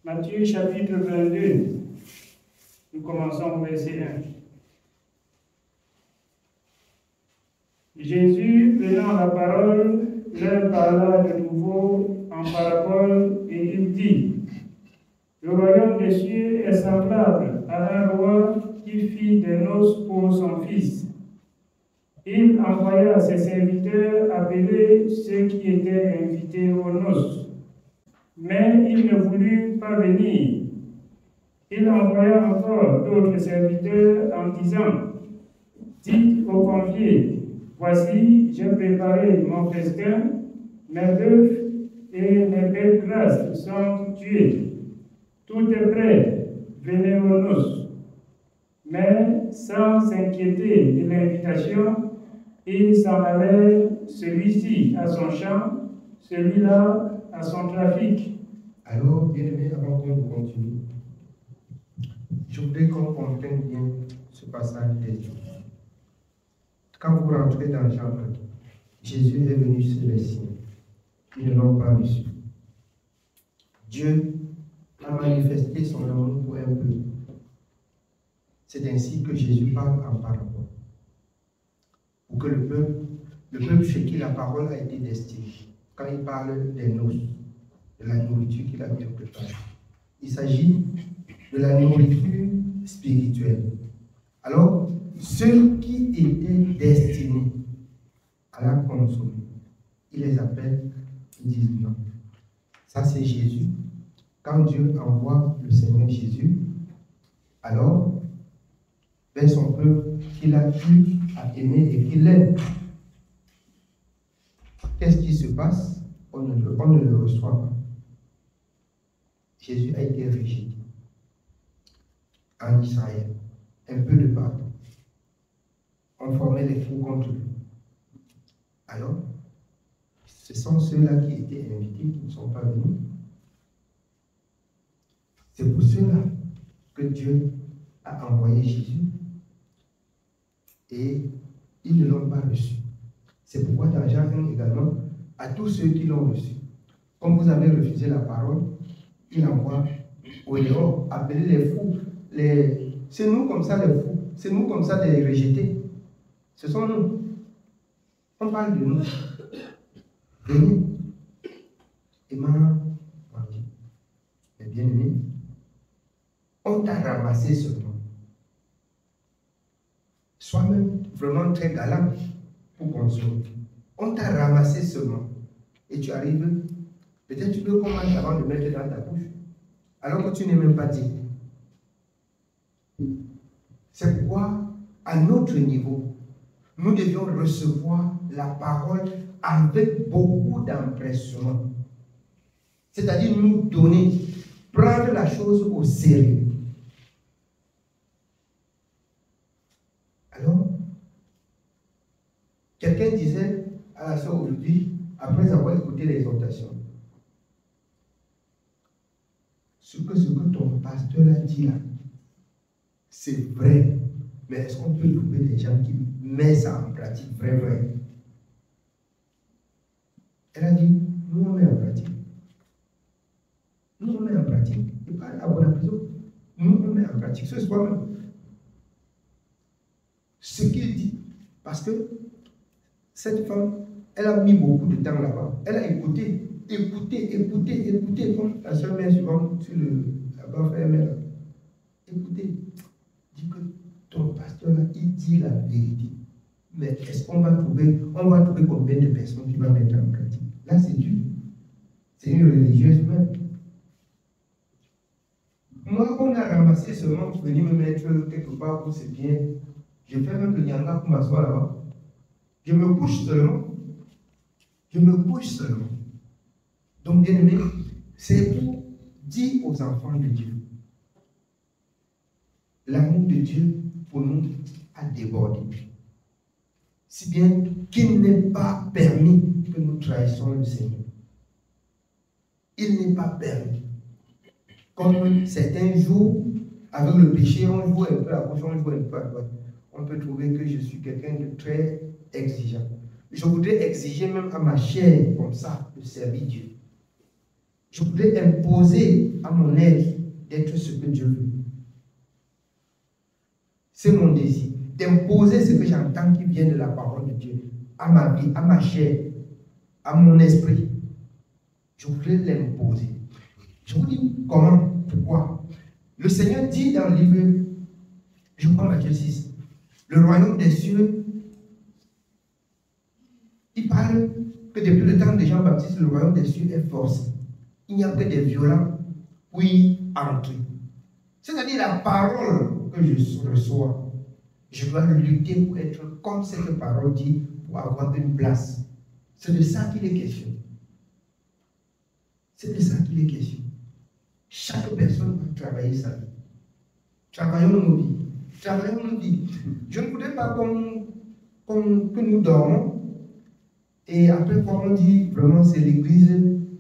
Matthieu chapitre 22, nous commençons au verset 1. Jésus, prenant la parole, leur parla de nouveau en parabole et il dit: Le royaume des cieux est semblable à un roi qui fit des noces pour son fils. Il envoya ses serviteurs appeler ceux qui étaient invités aux noces. Mais il ne voulut pas venir. Il envoya encore d'autres serviteurs en disant: Dites aux conviés, voici, j'ai préparé mon festin, mes bœufs et mes belles grasses sont tués. Tout est prêt, venez aux noces. Mais sans s'inquiéter de l'invitation, il s'en allait, celui-ci à son champ, celui-là à son trafic. Alors, bien aimé, avant qu'on continue, je voudrais qu'on comprenne bien ce passage des jours. Quand vous rentrez dans Jean 1, Jésus est venu sur les siens. Ils ne l'ont pas reçu. Dieu a manifesté son amour pour un peuple. C'est ainsi que Jésus parle en parabole. Pour que le peuple chez qui la parole a été destinée, quand il parle des noces, de la nourriture qu'il a bien préparée, il s'agit de la nourriture spirituelle. Alors, ceux qui étaient destinés à la consommer, il les appelle, ils disent non. Ça, c'est Jésus. Quand Dieu envoie le Seigneur Jésus, alors, vers son peuple qu'il a eu à aimer et qu'il aime, qu'est-ce qui se passe? On ne le reçoit pas. Jésus a été rejeté en Israël, un peu de partout. On formait les fous contre lui. Alors, ce sont ceux-là qui étaient invités qui ne sont pas venus. C'est pour cela que Dieu a envoyé Jésus et ils ne l'ont pas reçu. C'est pourquoi dans Jean 1 également, à tous ceux qui l'ont reçu, comme vous avez refusé la parole, il envoie au dehors, appeler les fous. C'est nous comme ça les fous, c'est nous comme ça les rejetés. Ce sont nous. On parle de nous. Venez. Et maintenant, mes bien-aimés, on t'a ramassé seulement. Sois même vraiment très galant pour consommer. On t'a ramassé seulement. Et tu arrives, peut-être tu peux commencer avant de mettre dans ta bouche, alors que tu n'es même pas dit. C'est pourquoi, à notre niveau, nous devions recevoir la parole avec beaucoup d'empressement. C'est-à-dire nous donner, prendre la chose au sérieux. Alors, quelqu'un disait à la soeur aujourd'hui, après avoir écouté l'exhortation, ce que ton pasteur a dit là, c'est vrai, mais est-ce qu'on peut trouver des gens qui mettent ça en pratique, vrai? Elle a dit, nous on met en pratique. Nous on met en pratique. Et pas à bon prison. Nous on met en pratique ce soir même. Ce qu'il dit, parce que cette femme, elle a mis beaucoup de temps là-bas. Elle a écouté, comme la soeur met souvent sur là-bas, fait là. Écoutez, dit que ton pasteur là, il dit la vérité. Mais est-ce qu'on va trouver combien de personnes qui vont mettre en pratique? Là, c'est dur. C'est une religieuse même. Moi, on a ramassé seulement pour venir me mettre quelque part où c'est bien. Je fais même le yanga pour m'asseoir là-bas. Je me couche seulement. Donc, bien aimé, c'est pour dire aux enfants de Dieu. L'amour de Dieu pour nous a débordé. Si bien qu'il n'est pas permis que nous trahissions le Seigneur. Il n'est pas permis. Comme certains jours, avec le péché, on joue un peu à gauche, on joue un peu à droite. On peut trouver que je suis quelqu'un de très exigeant. Je voudrais exiger même à ma chair, comme ça, de servir Dieu. Je voudrais imposer à mon être d'être ce que Dieu veut. C'est mon désir, d'imposer ce que j'entends qui vient de la parole de Dieu à ma vie, à ma chair, à mon esprit. Je voudrais l'imposer. Je vous dis comment, pourquoi. Le Seigneur dit dans le livre, je crois Matthieu 6, le royaume des cieux, il parle que depuis le temps de Jean-Baptiste, le royaume des cieux est forcé. Il n'y a que des violents pour y entrer. C'est-à-dire la parole que je reçois, je dois lutter pour être comme cette parole dit, pour avoir une place. C'est de ça qu'il est question. C'est de ça qu'il est question. Chaque personne doit travailler sa vie. Travaillons nos vies. Travaillons nos vies. Je ne voudrais pas que nous dormons et après, quand on dit vraiment c'est l'église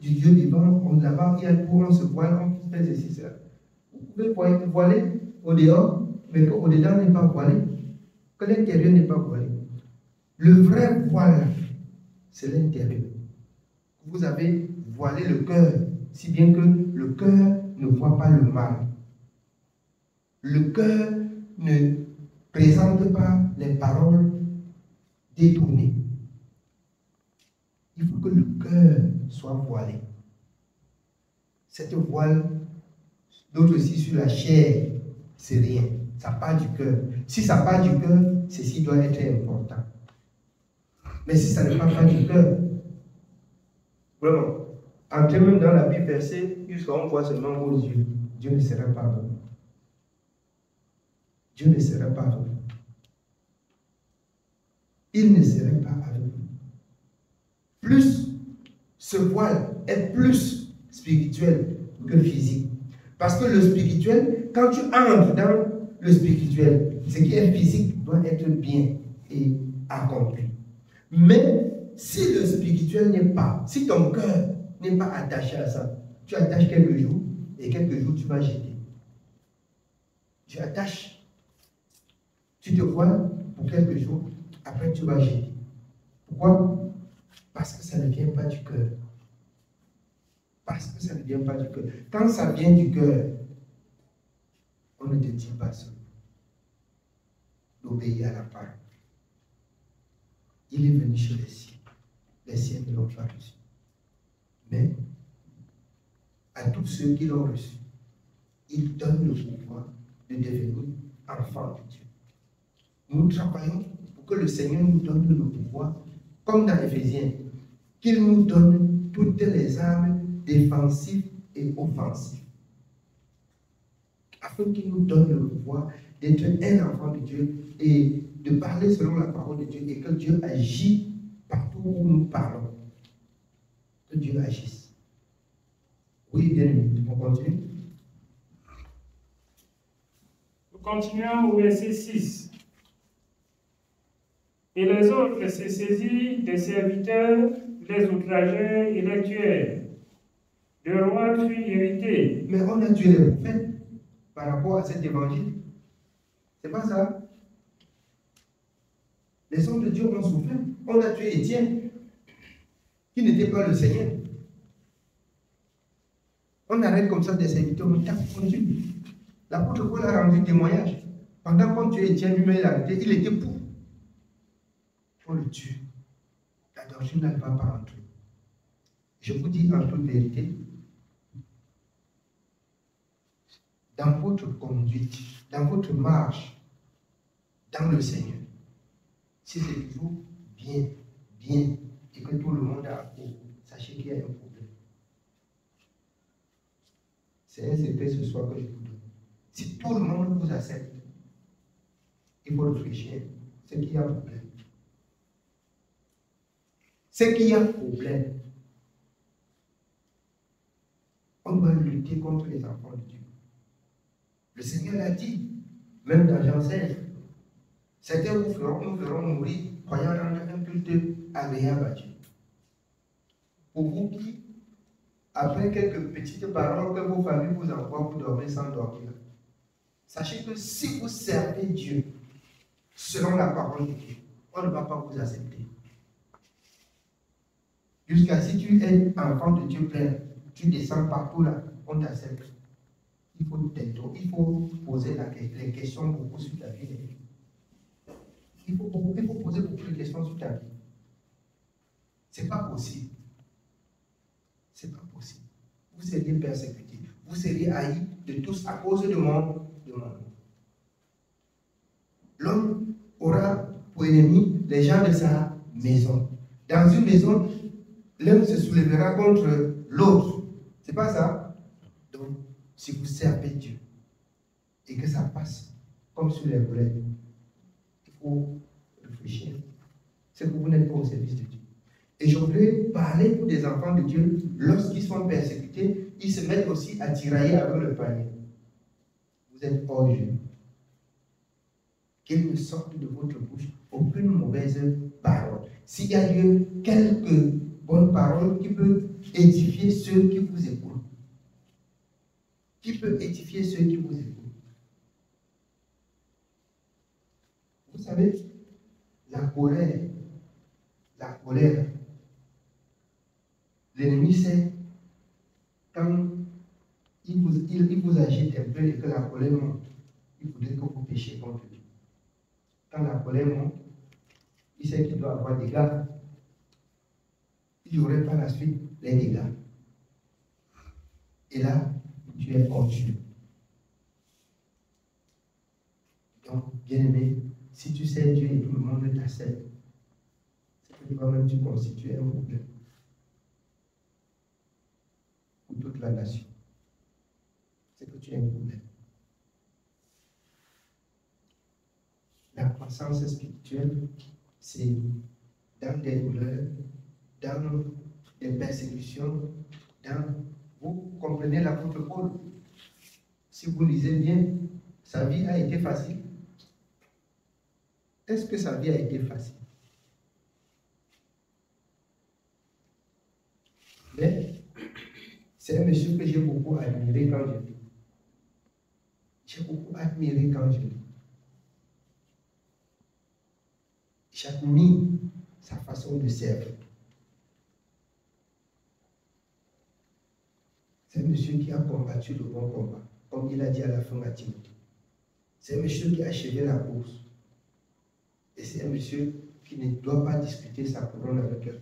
du Dieu vivant, on là-bas, il y a le courant, on se voile, on fait ceci, cela. Vous pouvez voiler au dehors, mais qu'au dedans n'est pas voilé, que l'intérieur n'est pas voilé. Le vrai voile, c'est l'intérieur. Vous avez voilé le cœur, si bien que le cœur ne voit pas le mal. Le cœur ne présente pas les paroles détournées. Il faut que le cœur soit voilé. Cette voile, d'autres aussi sur la chair, c'est rien. Ça part du cœur. Si ça part du cœur, ceci doit être important. Mais si ça ne part pas du cœur, vraiment, entrez même dans la Bible versée, jusqu'à on voit seulement vos yeux, Dieu ne sera pas avec vous. Dieu ne sera pas avec vous. Il ne serait pas avec vous. Plus, ce voile est plus spirituel que physique. Parce que le spirituel, quand tu entres dans le spirituel, ce qui est physique doit être bien et accompli. Mais si le spirituel n'est pas, si ton cœur n'est pas attaché à ça, tu attaches quelques jours et quelques jours tu vas jeter. Tu attaches, tu te voiles pour quelques jours, après tu vas jeter. Pourquoi? Parce que ça ne vient pas du cœur. Parce que ça ne vient pas du cœur. Quand ça vient du cœur, on ne te dit pas ça. D'obéir à la parole. Il est venu chez les siens. Les siens ne l'ont pas reçu. Mais à tous ceux qui l'ont reçu, il donne le pouvoir de devenir enfants de Dieu. Nous travaillons pour que le Seigneur nous donne le pouvoir, comme dans Éphésiens, qu'il nous donne toutes les armes défensives et offensives, afin qu'il nous donne le pouvoir d'être un enfant de Dieu et de parler selon la parole de Dieu et que Dieu agit partout où nous parlons. Que Dieu agisse. Oui, bien aimé, on continue. Nous continuons au verset 6. Et les autres se saisirent des serviteurs, les outragèrent et les tuèrent. Le roi fut irrité. Mais on a tué les prophètes par rapport à cet évangile. C'est pas ça. Les hommes de Dieu ont souffert. On a tué Étienne, qui n'était pas le Seigneur. On arrête comme ça des serviteurs, on tape contre Dieu. L'apôtre Paul a rendu témoignage. Pendant qu'on tuait Étienne, lui-même il était pour. On le tue. La doctrine ne va pas entrer. Je vous dis en toute vérité, dans votre conduite, dans votre marche, dans le Seigneur, si c'est toujours bien, et que tout le monde a approuvé, sachez qu'il y a un problème. C'est un secret ce soir que je vous donne. Si tout le monde vous accepte, il faut réfléchir, c'est qu'il y a un problème. C'est qu'il y a un problème. On doit lutter contre les enfants de Dieu. Le Seigneur l'a dit, même dans Jean 16. Certains nous feront mourir, croyant rendre un culte agréable à Dieu. Pour vous qui, après quelques petites paroles que vos familles vous envoient, vous dormez sans dormir. Sachez que si vous servez Dieu selon la parole de Dieu, on ne va pas vous accepter. Jusqu'à si tu es enfant de Dieu plein, tu descends partout là, on t'accepte. Il faut poser les questions beaucoup sur ta vie. Il faut poser beaucoup de questions sur ta vie. C'est pas possible. C'est pas possible. Vous seriez persécutés. Vous seriez haïs de tous à cause de mon nom. L'homme aura pour ennemi les gens de sa maison. Dans une maison, l'un se soulèvera contre l'autre. C'est pas ça? Donc, si vous servez Dieu et que ça passe comme sur les roulettes, il faut réfléchir. C'est que vous n'êtes pas au service de Dieu. Et je voudrais parler pour des enfants de Dieu, lorsqu'ils sont persécutés, ils se mettent aussi à tirailler avec le panier. Vous êtes hors jeu. Qu'il ne sorte de votre bouche aucune mauvaise parole. S'il y a lieu, quelques bonnes paroles qui peuvent édifier ceux qui vous écoutent. Qui peut édifier ceux qui vous écoutent. Vous savez, la colère, l'ennemi sait quand il vous agite un peu et que la colère monte, il voudrait que vous péchiez contre lui. Quand la colère monte, il sait qu'il doit avoir des dégâts. Il n'y aurait pas la suite, les dégâts. Et là, tu es hors jeu. Donc, bien-aimé, si tu sais Dieu et tout le monde t'accepte, c'est que toi-même tu constitues un problème pour toute la nation. C'est que tu es un problème. La croissance spirituelle, c'est dans des douleurs, dans des persécutions, vous comprenez l'apôtre Paul. Si vous lisez bien, sa vie a été facile. Est-ce que sa vie a été facile? Mais c'est un monsieur que j'ai beaucoup admiré quand je lis. J'ai beaucoup admiré quand je lis. J'admire sa façon de servir. C'est un monsieur qui a combattu le bon combat, comme il a dit à la fin à Timothée. C'est un monsieur qui a achevé la course. Et c'est un monsieur qui ne doit pas discuter sa couronne avec quelqu'un.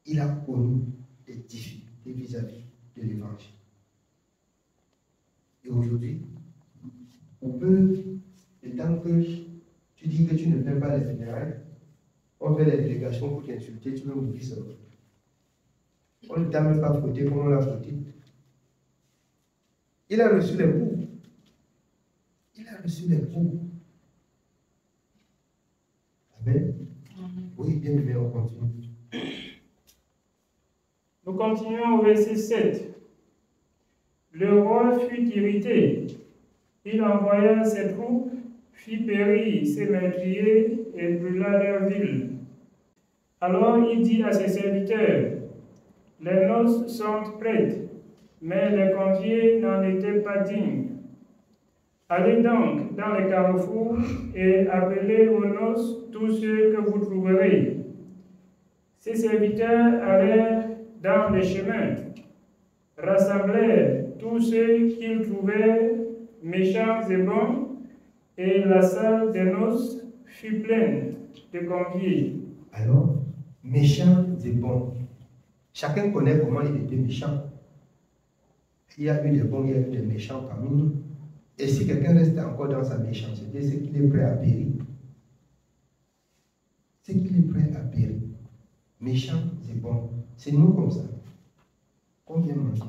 Il a connu des difficultés vis-à-vis de l'évangile. Et aujourd'hui, on peut, tant que tu dis que tu ne fais pas les funérailles, on fait les délégations pour t'insulter, tu veux mourir seul. On ne t'a même pas fauté comme on l'a fauté. Il a reçu les coups. Il a reçu les coups. Amen. Oui, bien aimé, on continue. Nous continuons au verset 7. Le roi fut irrité. Il envoya ses troupes, fit périr ses meurtriers et brûla leur ville. Alors il dit à ses serviteurs, les noces sont prêtes, mais les conviés n'en étaient pas dignes. Allez donc dans les carrefours et appelez aux noces tous ceux que vous trouverez. Ses serviteurs allèrent dans les chemins, rassemblèrent tous ceux qu'ils trouvaient méchants et bons, et la salle des noces fut pleine de conviés. Alors, méchants et bons. Chacun connaît comment il était méchant. Il y a eu des bons, il y a eu des méchants parmi nous. Et si quelqu'un reste encore dans sa méchanceté, c'est qu'il est prêt à périr. C'est qu'il est prêt à périr. Méchant et bon. C'est nous comme ça. Qu'on vient manger.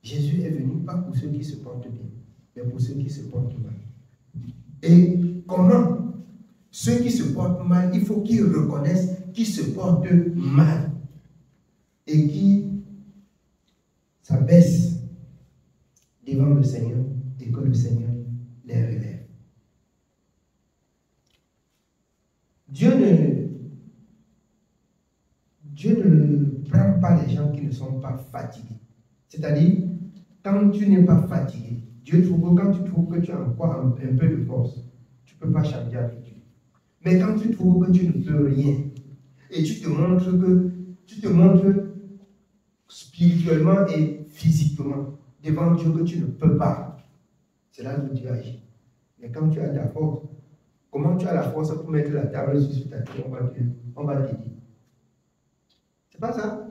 Jésus est venu pas pour ceux qui se portent bien, mais pour ceux qui se portent mal. Et comment? Ceux qui se portent mal, il faut qu'ils reconnaissent qu'ils se portent mal et qui s'abaissent devant le Seigneur et que le Seigneur les relève. Dieu ne prend pas les gens qui ne sont pas fatigués. C'est-à-dire, quand tu n'es pas fatigué, Dieu trouve que quand tu trouves que tu as encore un peu de force, tu ne peux pas changer avec Dieu. Mais quand tu trouves que tu ne peux rien, et tu te montres spirituellement et physiquement devant Dieu que tu ne peux pas. C'est là où Dieu agit. Mais quand tu as ta force, comment tu as la force pour mettre la table sur ta tête? On va t'aider. C'est pas ça?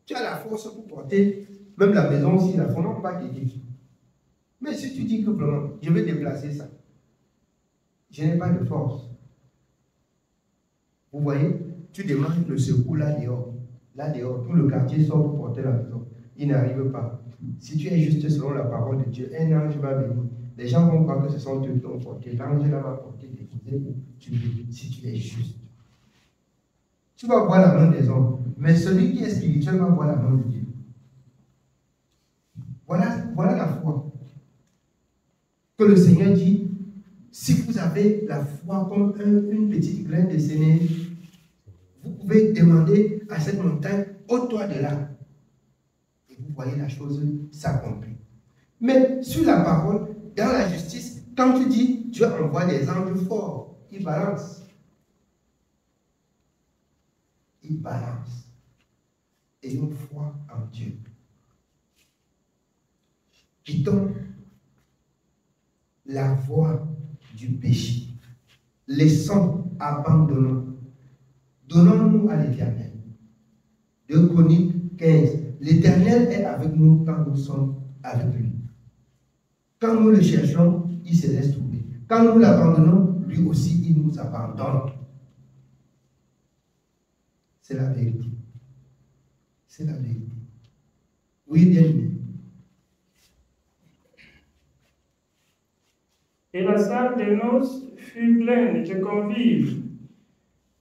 Tu as la force pour porter même la maison aussi, la forme, on va t'aider. Mais si tu dis que vraiment, je vais déplacer ça, je n'ai pas de force. Vous voyez, tu demandes le secours là dehors. Là dehors, tout le quartier sort pour porter la maison. Il n'arrive pas. Si tu es juste selon la parole de Dieu, un ange va venir. Les gens vont croire que ce sont Dieu qui ont porté. L'ange là va porter des choses. Si tu es juste. Tu vas voir la main des hommes. Mais celui qui est spirituel va voir la main de Dieu. Voilà la foi. Que le Seigneur dit, si vous avez la foi comme une petite graine de sénévé, vous pouvez demander à cette montagne, ôte-toi de là. Et vous voyez la chose s'accomplir. Mais sur la parole, dans la justice, quand tu dis, Dieu envoie des anges forts, ils balancent. Ils balancent. Et une foi en Dieu. Quittons la voie du péché. Laissons, abandonnons. Donnons-nous à l'Éternel. 2 Chroniques 15. L'Éternel est avec nous quand nous sommes avec lui. Quand nous le cherchons, il se laisse trouver. Quand nous l'abandonnons, lui aussi, il nous abandonne. C'est la vérité. C'est la vérité. Oui, bien aimé. Et la salle des noces fut pleine de convives.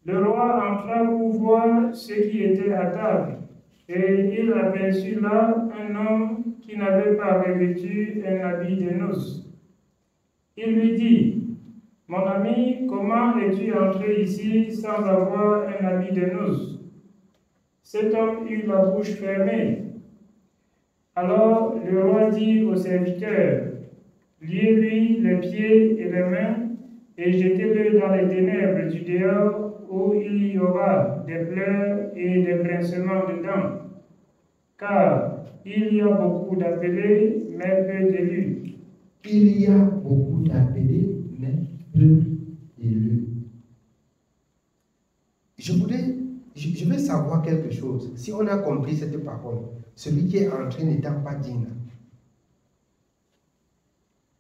Le roi entra pour voir ceux qui étaient à table, et il aperçut là un homme qui n'avait pas revêtu un habit de noces. Il lui dit, « Mon ami, comment es-tu entré ici sans avoir un habit de noces ?» Cet homme eut la bouche fermée. Alors le roi dit au serviteur, « Liez-lui les pieds et les mains, et jetez-le dans les ténèbres du dehors, où il y aura des pleurs et des grincements de dents. Car il y a beaucoup d'appelés, mais peu d'élus. » Il y a beaucoup d'appelés, mais peu d'élus. Je veux savoir quelque chose. Si on a compris cette parole, celui qui est entré n'étant pas digne.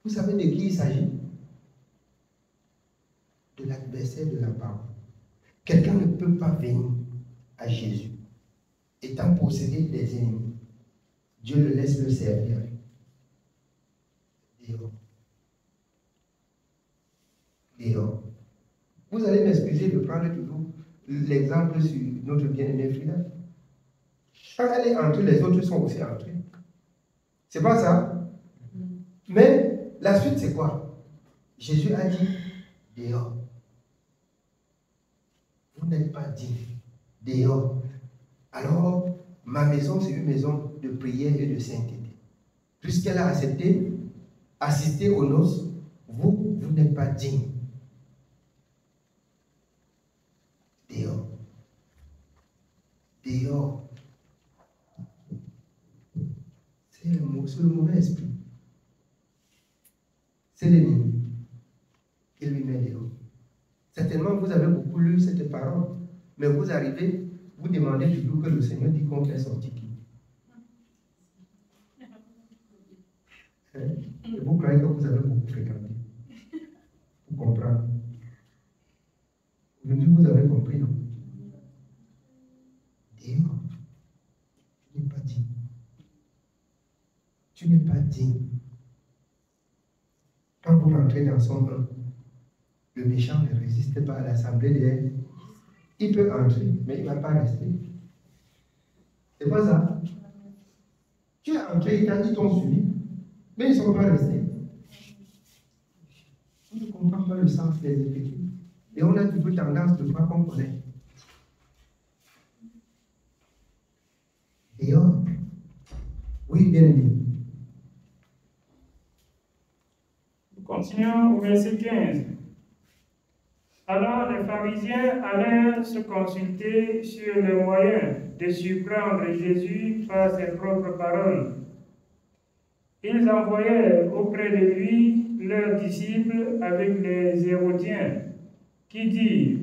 Vous savez de qui il s'agit? De l'adversaire de la parole. Quelqu'un ne peut pas venir à Jésus étant possédé des ennemis. Dieu le laisse le servir. Dehors. Vous allez m'excuser de prendre toujours l'exemple sur notre bien-aimé Frida. Quand elle est entrée, les autres sont aussi entrés. C'est pas ça? Mais la suite, c'est quoi? Jésus a dit, dehors. Vous n'êtes pas digne. Dehors. Alors, ma maison, c'est une maison de prière et de sainteté. Puisqu'elle a accepté, assister aux noces, vous n'êtes pas digne. Dehors. Dehors. C'est le mauvais esprit. C'est l'ennemi qui lui met dehors. Certainement, vous avez beaucoup lu cette parole, mais vous arrivez, vous demandez toujours que le Seigneur dit qu'on fait sortir qui. Et vous croyez que vous avez beaucoup fréquenté. Vous comprenez. Aujourd'hui, vous avez compris, non? Dehors. Tu n'es pas digne. Tu n'es pas digne. Quand vous rentrez dans son nom, le méchant ne résiste pas à l'assemblée des... Il peut entrer, mais il ne va pas rester. C'est pas ça. Tu es entré, ils t'ont suivi, mais ils ne sont pas restés. On ne comprend pas le sens des effectifs. Et on a toujours tendance de croire qu'on connaît. Dehors. Oui, bien aimé. Nous continuons au verset 15. Alors les pharisiens allèrent se consulter sur le moyen de surprendre Jésus par ses propres paroles. Ils envoyèrent auprès de lui leurs disciples avec les Hérodiens, qui dirent: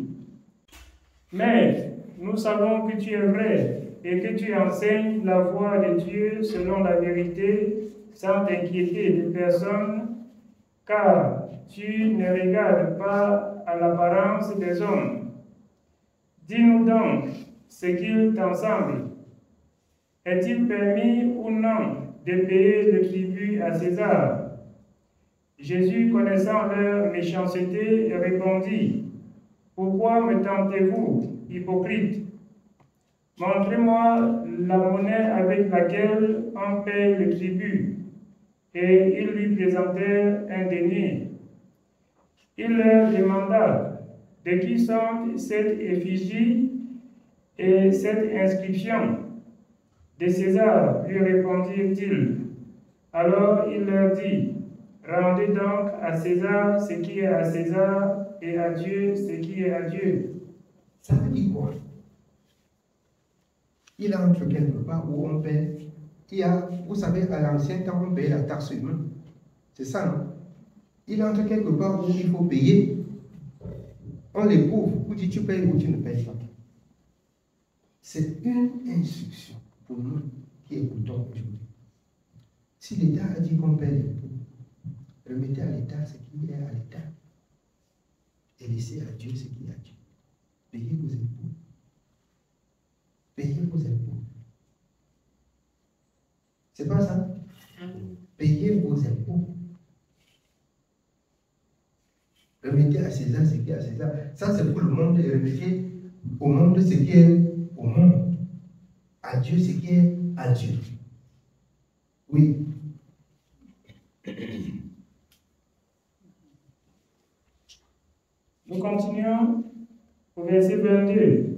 Maître, nous savons que tu es vrai et que tu enseignes la voie de Dieu selon la vérité, sans t'inquiéter de personne, car tu ne regardes pas à l'apparence des hommes. Dis-nous donc ce qu'il t'en semble. Est-il permis ou non de payer le tribut à César? Jésus, connaissant leur méchanceté, répondit: Pourquoi me tentez-vous, hypocrite? Montrez-moi la monnaie avec laquelle on paye le tribut. Et ils lui présentèrent un denier. Il leur demanda: De qui sont cette effigie et cette inscription? De César, lui répondirent-ils. Alors il leur dit: Rendez donc à César ce qui est à César et à Dieu ce qui est à Dieu. Ça veut dire quoi? Il entre quelque part où on paie. Vous savez, à l'ancien temps, on payait la taxe humaine. C'est ça, non? Il entre quelque part où il faut payer. On les pauvres, vous dites tu payes ou tu ne payes pas. C'est une instruction pour nous qui écoutons aujourd'hui. Si l'État a dit qu'on paye l'impôt, remettez à l'État ce qui est à l'État et laissez à Dieu ce qui est à Dieu. Payez vos impôts. Payez vos impôts. C'est pas ça? Payez vos impôts. Remettez à César ce qui est à César. Ça, c'est pour le monde. Et remettez au monde ce qui est au monde. À Dieu ce qui est à Dieu. Oui. Nous continuons au verset 22.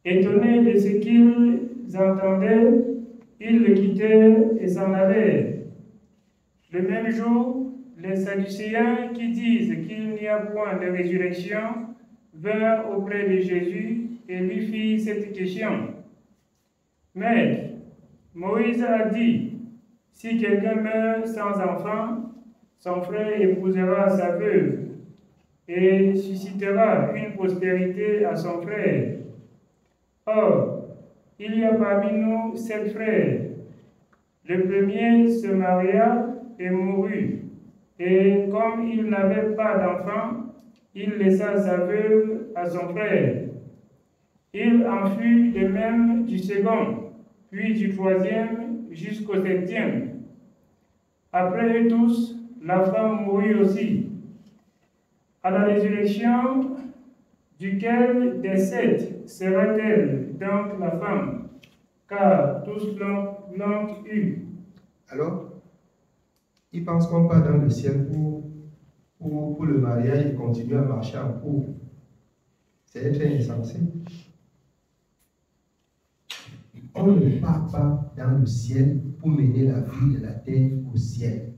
Étonnés de ce qu'ils entendaient, ils le quittèrent et s'en allèrent. Le même jour, les Sadducéens qui disent qu'il n'y a point de résurrection vinrent auprès de Jésus et lui firent cette question. Maître, Moïse a dit, si quelqu'un meurt sans enfant, son frère épousera sa veuve et suscitera une postérité à son frère. Or, il y a parmi nous 7 frères. Le premier se maria et mourut, et comme il n'avait pas d'enfant, il laissa sa veuve à son frère. Il en fut de même du second, puis du troisième, jusqu'au 7e. Après eux tous, la femme mourut aussi. À la résurrection, duquel des 7 sera-t-elle donc la femme? Car tous l'ont eu. Alors, ils pensent qu'on part dans le ciel pour le mariage et continuer à marcher en cours. C'est être insensé. On ne part pas dans le ciel pour mener la vie de la terre au ciel.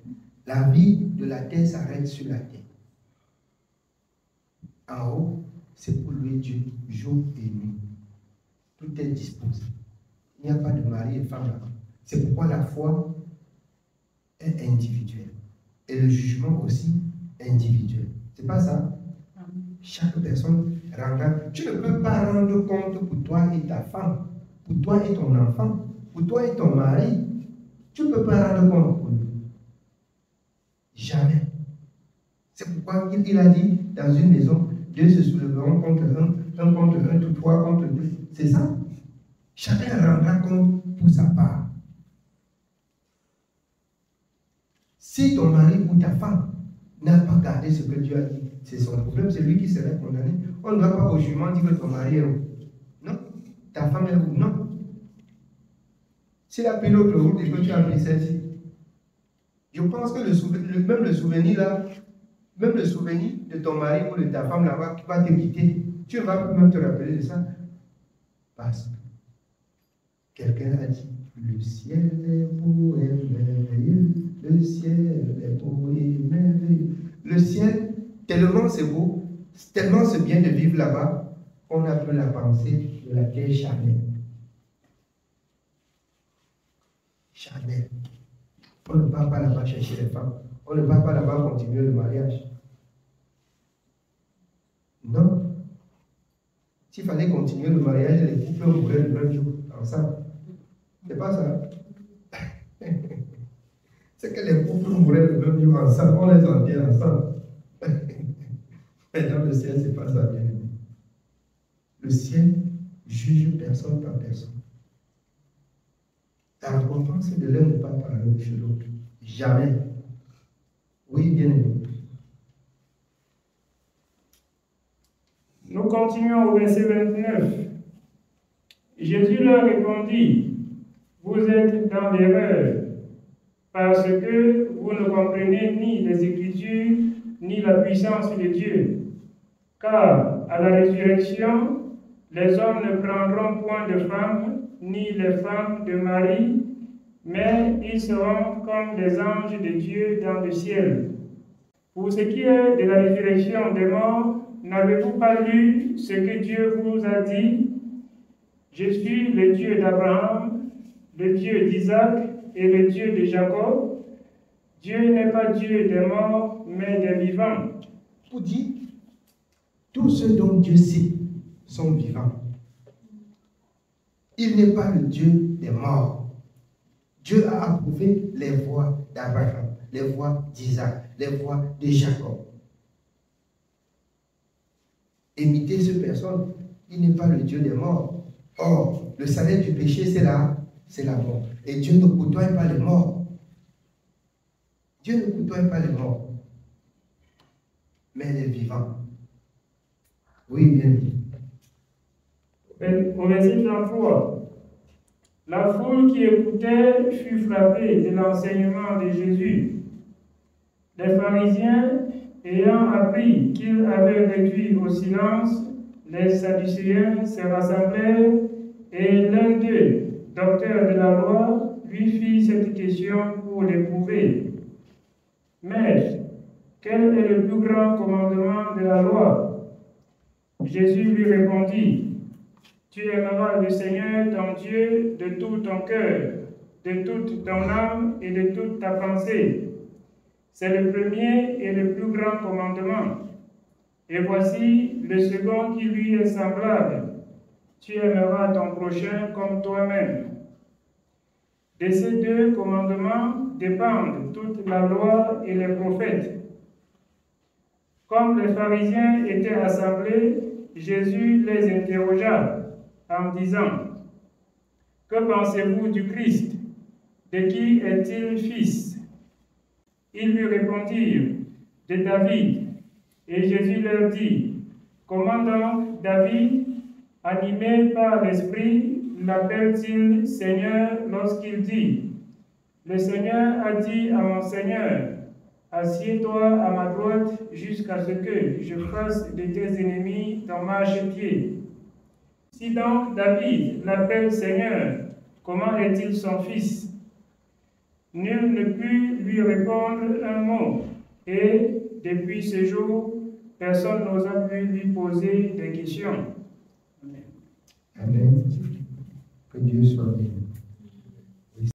La vie de la terre s'arrête sur la terre. En haut, c'est pour louer Dieu jour et nuit. Tout est disposé. Il n'y a pas de mari et femme là-bas. C'est pourquoi la foi est individuelle. Et le jugement aussi individuel. C'est pas ça? Chaque personne rendra. Tu ne peux pas rendre compte pour toi et ta femme, pour toi et ton enfant, pour toi et ton mari. Tu ne peux pas rendre compte pour lui. Jamais. C'est pourquoi il a dit dans une maison, deux se soulèveront contre un contre un, tout trois contre deux. C'est ça. Chacun rendra compte pour sa part. Si ton mari ou ta femme n'a pas gardé ce que Dieu a dit, c'est son problème, c'est lui qui sera condamné. On ne doit pas au jugement dire que ton mari est où. Non. Ta femme est où. Non. S'il a pris l'autre route et que tu as pris celle-ci, je pense que même le souvenir là, même le souvenir de ton mari ou de ta femme là-bas qui va te quitter, tu vas même te rappeler de ça. Parce que quelqu'un a dit, le ciel est beau et merveilleux, le ciel est beau et merveilleux. Le ciel, tellement c'est beau, tellement c'est bien de vivre là-bas, on a peu la pensée de la terre charnelle. Charnelle. On ne part pas là-bas chercher les femmes. On ne part pas là-bas continuer le mariage. Non. S'il fallait continuer le mariage, les couples mourraient le même jour, ensemble. C'est pas ça. C'est que les couples mourraient le même jour ensemble, on les enterre ensemble. Mais dans le ciel, c'est pas ça, bien aimé. Le ciel juge personne par personne. La récompense de l'un n'est pas par l'autre chez l'autre. Jamais. Oui, bien aimé. Nous continuons au verset 29. Jésus leur répondit, vous êtes dans l'erreur, parce que vous ne comprenez ni les Écritures, ni la puissance de Dieu. Car à la résurrection, les hommes ne prendront point de femmes, ni les femmes de mari, mais ils seront comme des anges de Dieu dans le ciel. Pour ce qui est de la résurrection des morts, n'avez-vous pas lu ce que Dieu vous a dit? Je suis le Dieu d'Abraham, le Dieu d'Isaac et le Dieu de Jacob. Dieu n'est pas Dieu des morts, mais des vivants. Pour dire, tous ceux dont Dieu sait sont vivants. Il n'est pas le Dieu des morts. Dieu a approuvé les voies d'Abraham, les voies d'Isaac, les voies de Jacob. Imiter cette personne, il n'est pas le Dieu des morts. Or, le salaire du péché, c'est la mort. Et Dieu ne côtoie pas les morts. Dieu ne côtoie pas les morts, mais les vivants. Oui, bien. Au verset 33, la foule qui écoutait fut frappée de l'enseignement de Jésus. Les pharisiens, ayant appris qu'il avait réduit au silence les Sadducéens, se rassemblèrent, et l'un d'eux, docteur de la loi, lui fit cette question pour l'éprouver. Maître, quel est le plus grand commandement de la loi? Jésus lui répondit, tu aimeras le Seigneur ton Dieu de tout ton cœur, de toute ton âme et de toute ta pensée. C'est le premier et le plus grand commandement. Et voici le second qui lui est semblable. Tu aimeras ton prochain comme toi-même. De ces deux commandements dépendent toute la loi et les prophètes. Comme les pharisiens étaient assemblés, Jésus les interrogea en disant, que pensez-vous du Christ? De qui est-il fils? Ils lui répondirent, de David. Et Jésus leur dit, comment donc David, animé par l'Esprit, l'appelle-t-il Seigneur lorsqu'il dit, le Seigneur a dit à mon Seigneur, assieds-toi à ma droite jusqu'à ce que je fasse de tes ennemis ton marchepied. Si donc David l'appelle Seigneur, comment est-il son fils? Nul ne put lui répondre un mot, et depuis ce jour, personne n'osa plus lui poser des questions. Amen. Que Dieu soit béni.